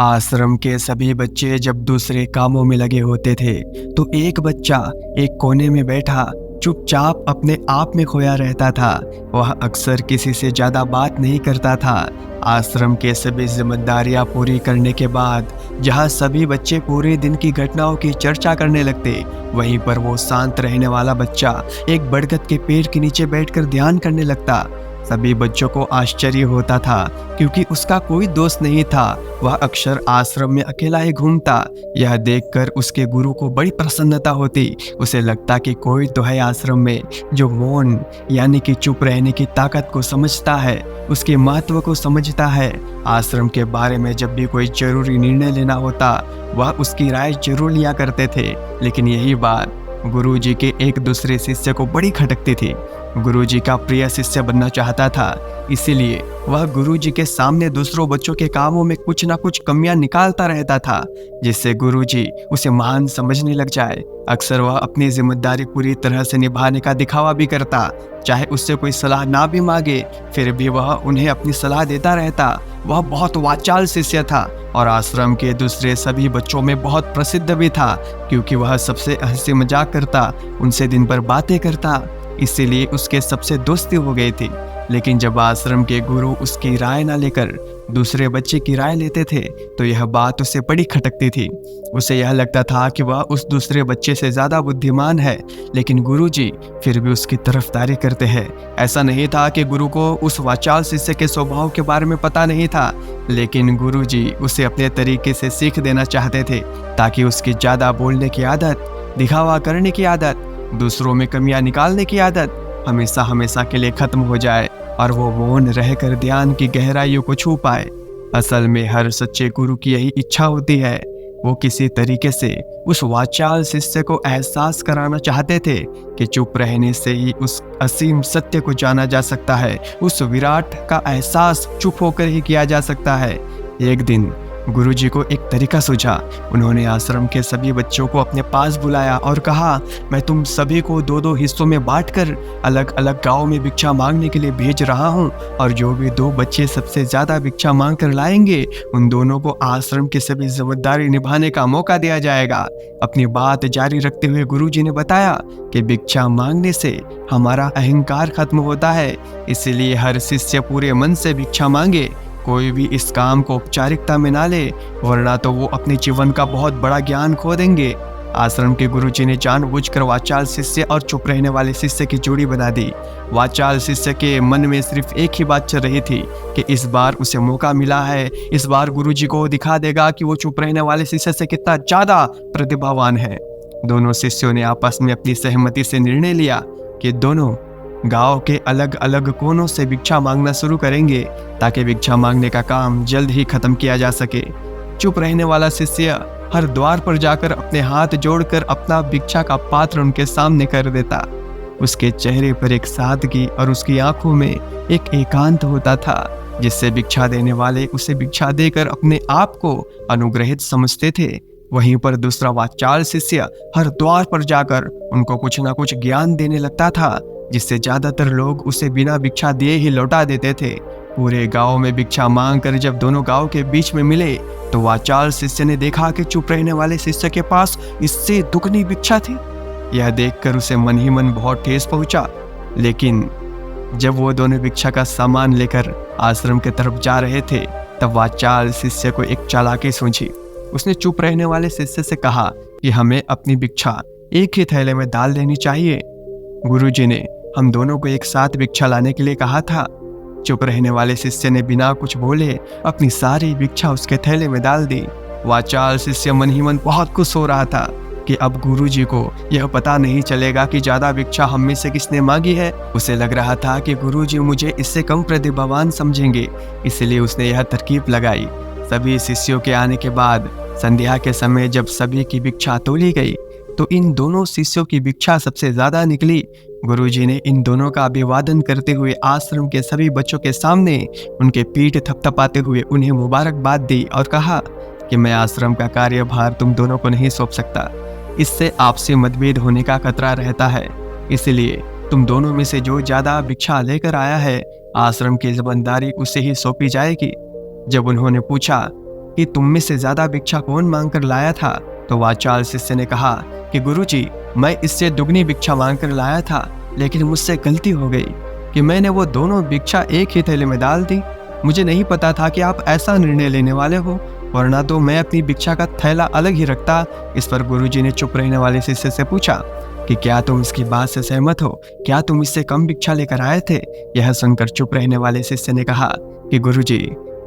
आश्रम के सभी बच्चे जब दूसरे कामों में लगे होते थे तो एक बच्चा एक कोने में बैठा चुपचाप अपने आप में खोया रहता था। वह अक्सर किसी से ज्यादा बात नहीं करता था। आश्रम के सभी जिम्मेदारियां पूरी करने के बाद जहां सभी बच्चे पूरे दिन की घटनाओं की चर्चा करने लगते, वहीं पर वो शांत रहने वाला बच्चा एक बरगद के पेड़ के नीचे बैठकर ध्यान करने लगता। सभी बच्चों को आश्चर्य होता था क्योंकि उसका कोई दोस्त नहीं था। वह अक्सर आश्रम में अकेला ही घूमता। यह देखकर उसके गुरु को बड़ी प्रसन्नता होती। उसे लगता कि कोई तो है आश्रम में जो मौन यानी कि चुप रहने की ताकत को समझता है, उसके महत्व को समझता है। आश्रम के बारे में जब भी कोई जरूरी निर्णय लेना होता, वह उसकी राय जरूर लिया करते थे। लेकिन यही बात गुरुजी के एक दूसरे शिष्य को बड़ी खटकती थी। गुरुजी का प्रिय शिष्य बनना चाहता था, इसीलिए वह गुरुजी के सामने दूसरों बच्चों के कामों में कुछ ना कुछ कमियां निकालता रहता था, जिससे गुरुजी उसे महान समझने लग जाए। अक्सर वह अपनी जिम्मेदारी पूरी तरह से निभाने का दिखावा भी करता, चाहे उससे कोई सलाह ना भी मांगे, फिर भी वह उन्हें अपनी सलाह देता रहता। वह बहुत वाचाल शिष्य था और आश्रम के दूसरे सभी बच्चों में बहुत प्रसिद्ध भी था, क्योंकि वह सबसे हंसी मजाक करता, उनसे दिन भर बातें करता, इसीलिए उसके सबसे दोस्ती हो गई थी। लेकिन जब आश्रम के गुरु उसकी राय ना लेकर दूसरे बच्चे की राय लेते थे तो यह बात उसे बड़ी खटकती थी। उसे यह लगता था कि वह उस दूसरे बच्चे से ज्यादा बुद्धिमान है, लेकिन गुरुजी फिर भी उसकी तरफदारी करते हैं। ऐसा नहीं था कि गुरु को उस वाचाल शिष्य के स्वभाव के बारे में पता नहीं था, लेकिन गुरुजी उसे अपने तरीके से सीख देना चाहते थे, ताकि उसकी ज्यादा बोलने की आदत, दिखावा करने की आदत, दूसरों में कमियां निकालने की आदत हमेशा हमेशा के लिए खत्म हो जाए और वो मौन रहकर ध्यान की गहराइयों को छू पाए। असल में हर सच्चे गुरु की यही इच्छा होती है। वो किसी तरीके से उस वाचाल शिष्य को एहसास कराना चाहते थे कि चुप रहने से ही उस असीम सत्य को जाना जा सकता है, उस विराट का एहसास चुप होकर ही किया जा सकता है। एक दिन गुरुजी को एक तरीका सूझा। उन्होंने आश्रम के सभी बच्चों को अपने पास बुलाया और कहा, मैं तुम सभी को दो दो हिस्सों में बांटकर अलग अलग गांव में भिक्षा मांगने के लिए भेज रहा हूं, और जो भी दो बच्चे सबसे ज्यादा भिक्षा मांग कर लाएंगे, उन दोनों को आश्रम की सभी जिम्मेदारी निभाने का मौका दिया जाएगा। अपनी बात जारी रखते हुए गुरुजी ने बताया कि भिक्षा मांगने से हमारा अहंकार खत्म होता है, इसलिए हर शिष्य पूरे मन से भिक्षा मांगे। कोई भी इस काम को औपचारिकता में ना ले, वरना तो वो अपने जीवन का बहुत बड़ा ज्ञान खो देंगे। आश्रम के गुरुजी ने जानबूझकर वाचाल शिष्य और चुप रहने वाले शिष्य की जोड़ी बना दी। वाचाल शिष्य के मन में सिर्फ एक ही बात चल रही थी कि इस बार उसे मौका मिला है, इस बार गुरुजी को दिखा देगा कि वो चुप रहने वाले शिष्य से कितना ज्यादा प्रतिभावान है। दोनों शिष्यों ने आपस में अपनी सहमति से निर्णय लिया कि दोनों गांव के अलग अलग कोनों से भिक्षा मांगना शुरू करेंगे, ताकि भिक्षा मांगने का काम जल्द ही खत्म किया जा सके। चुप रहने वाला शिष्य हर द्वार पर जाकर अपने हाथ जोड़कर अपना भिक्षा का पात्र उनके सामने कर देता। उसके चेहरे पर एक सादगी और उसकी आंखों में एक एकांत होता था, जिससे भिक्षा देने वाले उसे भिक्षा देकर अपने आप को अनुग्रहित समझते थे। वहीं पर दूसरा वाचाल शिष्य हर द्वार पर जाकर उनको कुछ न कुछ ज्ञान देने लगता था, जिससे ज्यादातर लोग उसे बिना भिक्षा दिए ही लौटा देते थे। पूरे गांव में भिक्षा मांगकर जब दोनों गांव के बीच में मिले तो वाचाल शिष्य ने देखा कि चुप रहने वाले शिष्य के पास इससे दुगनी भिक्षा थी। यह देखकर उसे मन ही मन बहुत ठेस पहुंचा। लेकिन जब वो दोनों भिक्षा का सामान लेकर आश्रम की तरफ जा रहे थे, तब वाचाल शिष्य को एक चालाकी सूझी। उसने चुप रहने वाले शिष्य से कहा कि हमें अपनी भिक्षा एक ही थैले में डाल देनी चाहिए। गुरुजी ने हम दोनों को एक साथ भिक्षा लाने के लिए कहा था। चुप रहने वाले शिष्य ने बिना कुछ बोले अपनी सारी भिक्षा उसके थैले में डाल दी। वाचाल शिष्य मन ही मन बहुत खुश हो रहा था कि अब गुरुजी को यह पता नहीं चलेगा कि ज्यादा भिक्षा हम में से किसने मांगी है। उसे लग रहा था कि गुरुजी मुझे इससे कम प्रतिभावान समझेंगे, इसलिए उसने यह तरकीब लगाई। सभी शिष्यों के आने के बाद संध्या के समय जब सभी की भिक्षा तोली गई तो इन दोनों शिष्यों की भिक्षा सबसे ज्यादा निकली। गुरुजी ने इन दोनों का अभिवादन करते हुए आश्रम के सभी बच्चों के सामने उनके पीठ थपथपाते हुए उन्हें मुबारकबाद दी और कहा कि मैं आश्रम का कार्यभार तुम दोनों को नहीं सौंप सकता, इससे आपसी मतभेद होने का खतरा रहता है, इसलिए तुम दोनों में से जो ज्यादा भिक्षा लेकर आया है, आश्रम की जिम्मेदारी उसे ही सौंपी जाएगी। जब उन्होंने पूछा कि तुम में से ज्यादा भिक्षा कौन मांग कर लाया था? तो वाचाल शिष्य ने कहा कि गुरुजी, मैं इससे दुगनी भिक्षा मांग कर लाया था, लेकिन मुझसे गलती हो गई कि मैंने वो दोनों भिक्षा एक ही थैले में डाल दी। मुझे नहीं पता था कि आप ऐसा निर्णय लेने वाले हो, वरना तो मैं अपनी भिक्षा का थैला अलग ही रखता। इस पर गुरुजी ने चुप रहने वाले शिष्य से पूछा कि क्या तुम इसकी बात से सहमत हो? क्या तुम इससे कम भिक्षा लेकर आए थे? यह सुनकर चुप रहने वाले शिष्य ने कहा कि गुरुजी,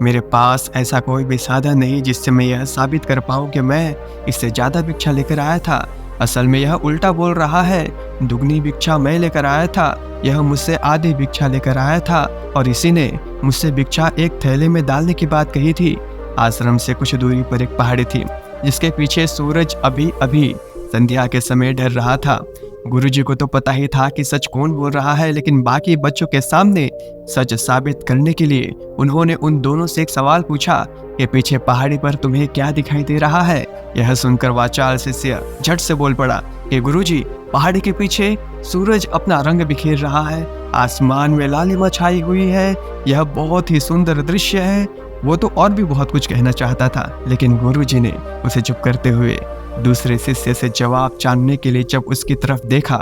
मेरे पास ऐसा कोई भी साधन नहीं जिससे मैं यह साबित कर पाऊं कि मैं इससे ज्यादा भिक्षा लेकर आया था। असल में यह उल्टा बोल रहा है। दुगनी भिक्षा मैं लेकर आया था, यह मुझसे आधी भिक्षा लेकर आया था और इसी ने मुझसे भिक्षा एक थैले में डालने की बात कही थी। आश्रम से कुछ दूरी पर एक पहाड़ी थी जिसके पीछे सूरज अभी अभी संध्या के समय ढल रहा था। गुरुजी को तो पता ही था कि सच कौन बोल रहा है, लेकिन बाकी बच्चों के सामने सच साबित करने के लिए उन्होंने उन दोनों से एक सवाल पूछा कि पीछे पहाड़ी पर तुम्हें क्या दिखाई दे रहा है? यह सुनकर वाचाल शिष्य झट से बोल पड़ा कि गुरुजी, पहाड़ी के पीछे सूरज अपना रंग बिखेर रहा है, आसमान में लालिमा छाई हुई है, यह बहुत ही सुंदर दृश्य है। वो तो और भी बहुत कुछ कहना चाहता था, लेकिन गुरुजी ने उसे चुप करते हुए दूसरे शिष्य से जवाब जानने के लिए जब उसकी तरफ देखा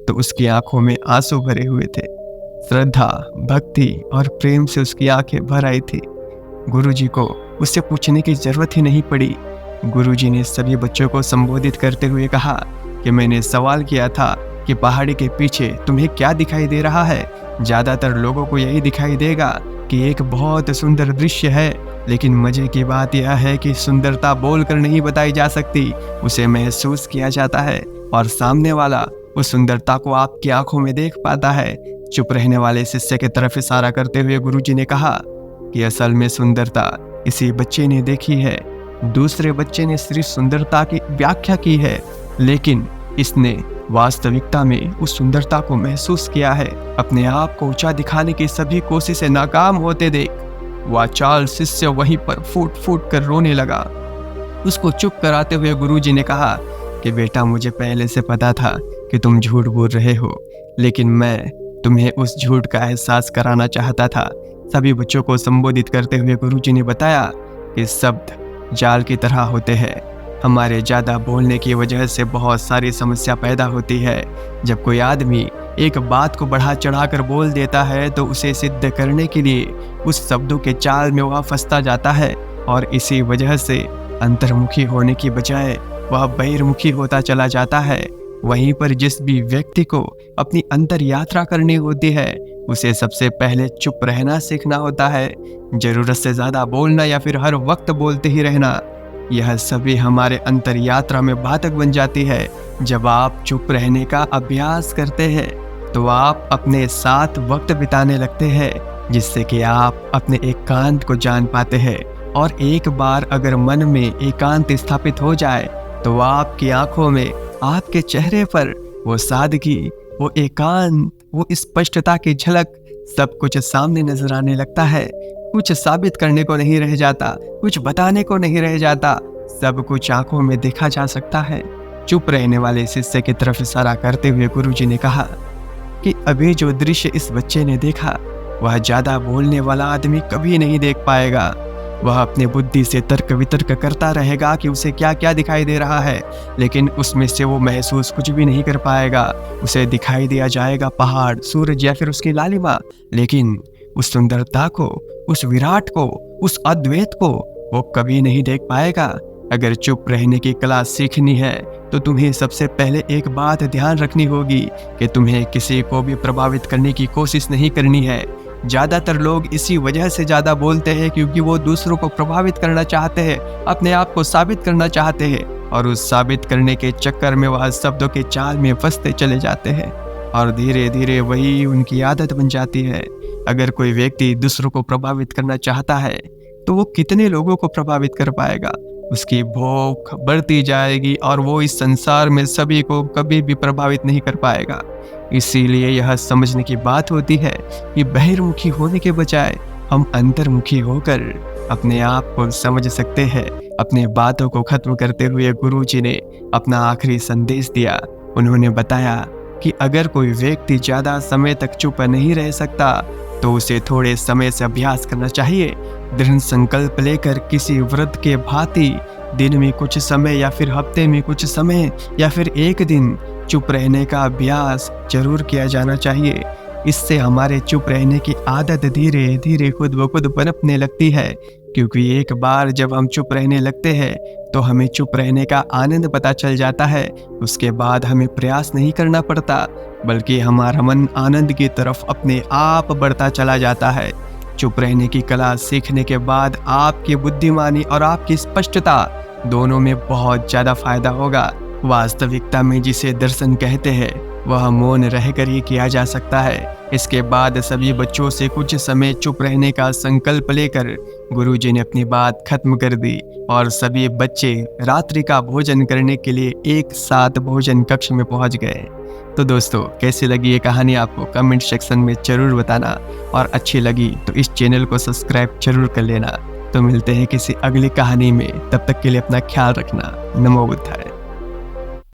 तो उसकी आंखों में आंसू भरे हुए थे। श्रद्धा, भक्ति और प्रेम से उसकी आंखें भर आई थी। गुरुजी को उससे पूछने की जरूरत ही नहीं पड़ी। गुरुजी ने सभी बच्चों को संबोधित करते हुए कहा कि मैंने सवाल किया था कि पहाड़ी के पीछे तुम्हें क्या दिखाई दे रहा है? ज्यादातर लोगों को यही दिखाई देगा कि एक बहुत सुंदर दृश्य है, लेकिन मजे की बात यह है कि सुंदरता बोलकर नहीं बताई जा सकती, उसे महसूस किया जाता है और सामने वाला उस सुंदरता को आपकी आंखों में देख पाता है। चुप रहने वाले शिष्य की तरफ इशारा करते हुए गुरुजी ने कहा कि असल में सुंदरता इसी बच्चे ने देखी है। दूसरे बच्चे ने सिर्फ सुंदरता की व्याख्या की है, लेकिन इसने वास्तविकता में उस सुंदरता को महसूस किया है। अपने आप को ऊंचा दिखाने की सभी कोशिशें नाकाम होते देख वाचाल शिष्य वहीं पर फूट फूट कर रोने लगा। उसको चुप कराते हुए गुरुजी ने कहा कि बेटा, मुझे पहले से पता था कि तुम झूठ बोल रहे हो, लेकिन मैं तुम्हें उस झूठ का एहसास कराना चाहता था। सभी बच्चों को संबोधित करते हुए गुरुजी ने बताया कि शब्द जाल की तरह होते हैं। हमारे ज़्यादा बोलने की वजह से बहुत सारी समस्या पैदा होती है। जब कोई आदमी एक बात को बढ़ा चढ़ाकर बोल देता है तो उसे सिद्ध करने के लिए उस शब्दों के जाल में वह फंसता जाता है और इसी वजह से अंतर्मुखी होने की बजाय वह बहिर्मुखी होता चला जाता है। वहीं पर जिस भी व्यक्ति को अपनी अंतर यात्रा करनी होती है उसे सबसे पहले चुप रहना सीखना होता है। जरूरत से ज़्यादा बोलना या फिर हर वक्त बोलते ही रहना, यह सभी हमारे अंतर यात्रा में बाधक बन जाती है। जब आप चुप रहने का अभ्यास करते हैं तो आप अपने साथ वक्त बिताने लगते हैं, जिससे कि आप अपने एकांत को जान पाते हैं। और एक बार अगर मन में एकांत स्थापित हो जाए तो आपकी आंखों में, आपके चेहरे पर वो सादगी, वो एकांत, वो स्पष्टता की झलक, सब कुछ सामने नजर आने लगता है। कुछ साबित करने को नहीं रह जाता, कुछ बताने को नहीं रह जाता, सब कुछ आंखों में देखा जा सकता है। चुप रहने वाले शिष्य की तरफ इशारा करते हुए गुरुजी ने कहा कि अभी जो दृश्य इस बच्चे ने देखा वह ज्यादा बोलने वाला आदमी कभी नहीं देख पाएगा। वह अपने बुद्धि से तर्क वितर्क करता रहेगा कि उसे क्या क्या दिखाई दे रहा है, लेकिन उसमें से वो महसूस कुछ भी नहीं कर पाएगा। उसे दिखाई दिया जाएगा पहाड़, सूरज या फिर उसकी लालिमा, लेकिन उस सुंदरता को, उस विराट को, उस अद्वैत को वो कभी नहीं देख पाएगा। अगर चुप रहने की कला सीखनी है तो तुम्हें सबसे पहले एक बात ध्यान रखनी होगी कि तुम्हें किसी को भी प्रभावित करने की कोशिश नहीं करनी है। ज़्यादातर लोग इसी वजह से ज़्यादा बोलते हैं क्योंकि वो दूसरों को प्रभावित करना चाहते हैं, अपने आप को साबित करना चाहते हैं, और उस साबित करने के चक्कर में वह शब्दों के जाल में फंसते चले जाते हैं और धीरे धीरे वही उनकी आदत बन जाती है। अगर कोई व्यक्ति दूसरों को प्रभावित करना चाहता है तो वो कितने लोगों को प्रभावित कर पाएगा? उसकी भूख बढ़ती जाएगी और वो इस संसार में सभी को कभी भी प्रभावित नहीं कर पाएगा। इसीलिए यह समझने की बात होती है कि बहिर्मुखी होने के बजाय हम अंतर्मुखी होकर अपने आप को समझ सकते हैं। अपने बातों को खत्म करते हुए गुरुजी ने अपना आखिरी संदेश दिया। उन्होंने बताया कि अगर कोई व्यक्ति ज़्यादा समय तक चुप नहीं रह सकता तो उसे थोड़े समय से अभ्यास करना चाहिए। दृढ़ संकल्प लेकर किसी व्रत के भांति दिन में कुछ समय या फिर हफ्ते में कुछ समय या फिर एक दिन चुप रहने का अभ्यास जरूर किया जाना चाहिए। इससे हमारे चुप रहने की आदत धीरे धीरे खुद ब खुद पनपने लगती है, क्योंकि एक बार जब हम चुप रहने लगते हैं तो हमें चुप रहने का आनंद पता चल जाता है। उसके बाद हमें प्रयास नहीं करना पड़ता, बल्कि हमारा मन आनंद की तरफ अपने आप बढ़ता चला जाता है। चुप रहने की कला सीखने के बाद आपकी बुद्धिमानी और आपकी स्पष्टता दोनों में बहुत ज़्यादा फायदा होगा। वास्तविकता में जिसे दर्शन कहते हैं वह मौन रहकर ही किया जा सकता है। इसके बाद सभी बच्चों से कुछ समय चुप रहने का संकल्प लेकर गुरुजी ने अपनी बात खत्म कर दी और सभी बच्चे रात्रि का भोजन करने के लिए एक साथ भोजन कक्ष में पहुंच गए। तो दोस्तों, कैसी लगी ये कहानी आपको कमेंट सेक्शन में जरूर बताना, और अच्छी लगी तो इस चैनल को सब्सक्राइब जरूर कर लेना। तो मिलते हैं किसी अगली कहानी में, तब तक के लिए अपना ख्याल रखना। नमो बुद्धाय।